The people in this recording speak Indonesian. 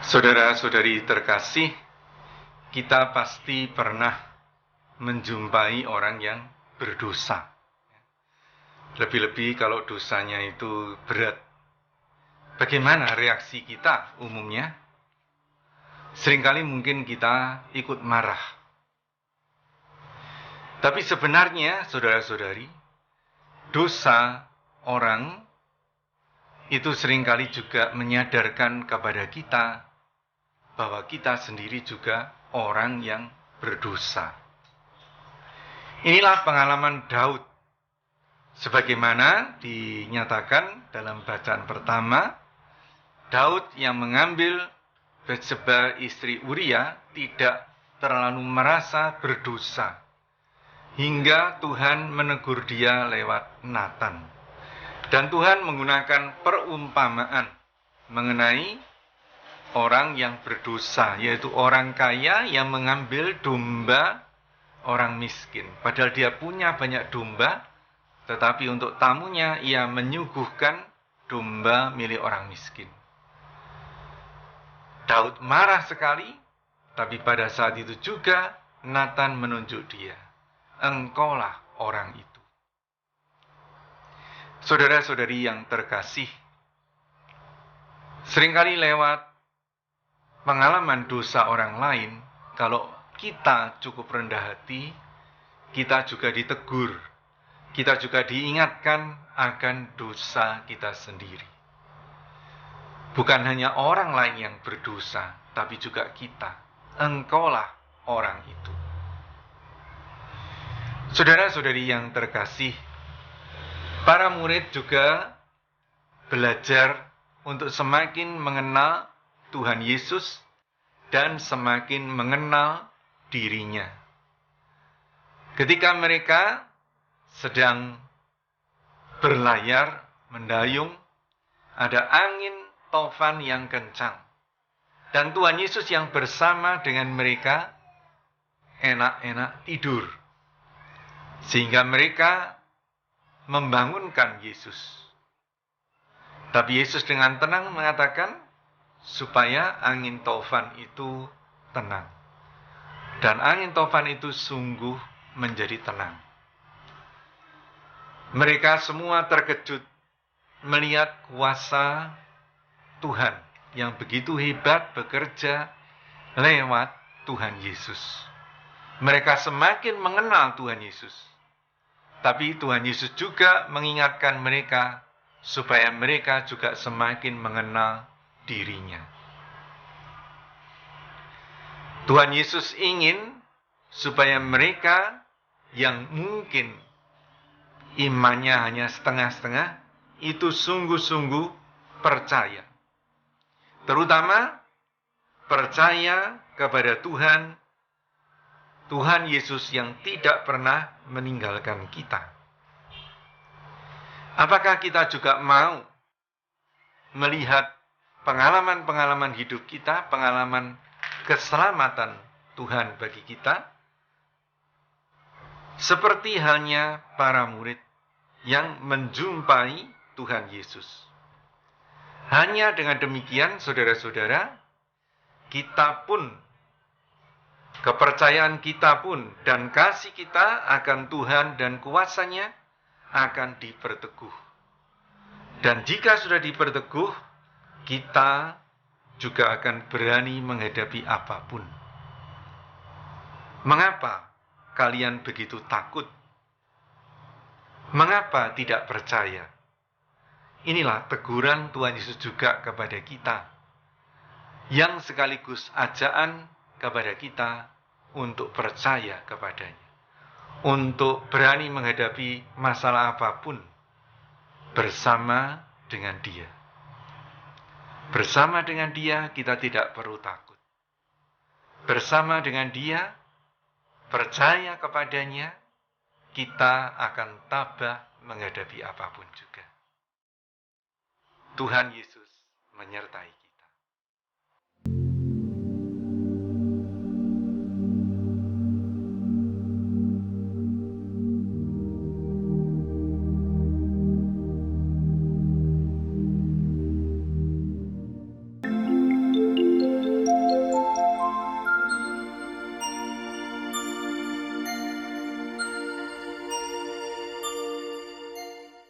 Saudara-saudari terkasih, kita pasti pernah menjumpai orang yang berdosa. Lebih-lebih kalau dosanya itu berat. Bagaimana reaksi kita umumnya? Seringkali mungkin kita ikut marah. Tapi sebenarnya, saudara-saudari, dosa orang itu seringkali juga menyadarkan kepada kita bahwa kita sendiri juga orang yang berdosa. Inilah pengalaman Daud. Sebagaimana dinyatakan dalam bacaan pertama, Daud yang mengambil Batseba istri Uria tidak terlalu merasa berdosa. Hingga Tuhan menegur dia lewat Natan. Dan Tuhan menggunakan perumpamaan mengenai orang yang berdosa, yaitu orang kaya yang mengambil domba orang miskin. Padahal dia punya banyak domba, tetapi untuk tamunya ia menyuguhkan domba milik orang miskin. Daud marah sekali, tapi pada saat itu juga Natan menunjuk dia. Engkaulah orang itu. Saudara-saudari yang terkasih, seringkali lewat pengalaman dosa orang lain, kalau kita cukup rendah hati, kita juga ditegur, kita juga diingatkan akan dosa kita sendiri. Bukan hanya orang lain yang berdosa, tapi juga kita. Engkaulah orang itu. Saudara-saudari yang terkasih, para murid juga belajar untuk semakin mengenal Tuhan Yesus dan semakin mengenal dirinya. Ketika mereka sedang berlayar, mendayung, ada angin tofan yang kencang. Dan Tuhan Yesus yang bersama dengan mereka enak-enak tidur. Sehingga mereka membangunkan Yesus. Tapi Yesus dengan tenang mengatakan supaya angin tofan itu tenang. Dan angin tofan itu sungguh menjadi tenang. Mereka semua terkejut melihat kuasa Tuhan yang begitu hebat bekerja lewat Tuhan Yesus. Mereka semakin mengenal Tuhan Yesus. Tapi Tuhan Yesus juga mengingatkan mereka supaya mereka juga semakin mengenal dirinya. Tuhan Yesus ingin supaya mereka yang mungkin imannya hanya setengah-setengah, itu sungguh-sungguh percaya. Terutama percaya kepada Tuhan Yesus yang tidak pernah meninggalkan kita. Apakah kita juga mau melihat pengalaman-pengalaman hidup kita, pengalaman keselamatan Tuhan bagi kita, seperti halnya para murid yang menjumpai Tuhan Yesus. Hanya dengan demikian, saudara-saudara, kita pun, kepercayaan kita pun, dan kasih kita akan Tuhan dan kuasa-Nya akan diperteguh. Dan jika sudah diperteguh, kita juga akan berani menghadapi apapun. Mengapa kalian begitu takut? Mengapa tidak percaya? Inilah teguran Tuhan Yesus juga kepada kita, yang sekaligus ajaan kepada kita untuk percaya kepadanya, untuk berani menghadapi masalah apapun bersama dengan Dia. Bersama dengan Dia kita tidak perlu takut. Bersama dengan Dia, percaya kepadanya, kita akan tabah menghadapi apapun juga. Tuhan Yesus menyertai kita.